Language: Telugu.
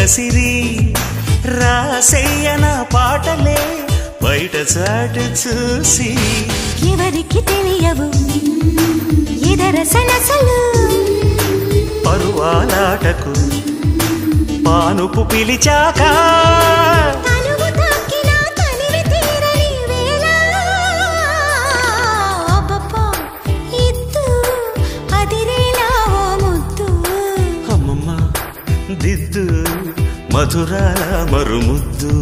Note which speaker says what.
Speaker 1: సిరి రాసేయన పాటలే బయట చాటు చూసి
Speaker 2: ఎవరికి తెలియవు ఇదర సలసలు
Speaker 1: పరువాలాటకు పానుపు పిలిచాక
Speaker 2: తనువు తాకిన తనివి తీరని వేళ అబ్బబ్బా ఇద్దు అదిరేలా ఓ ముద్దు
Speaker 1: అమ్మమ్మ దిద్దు మధురాల మరుముద్దు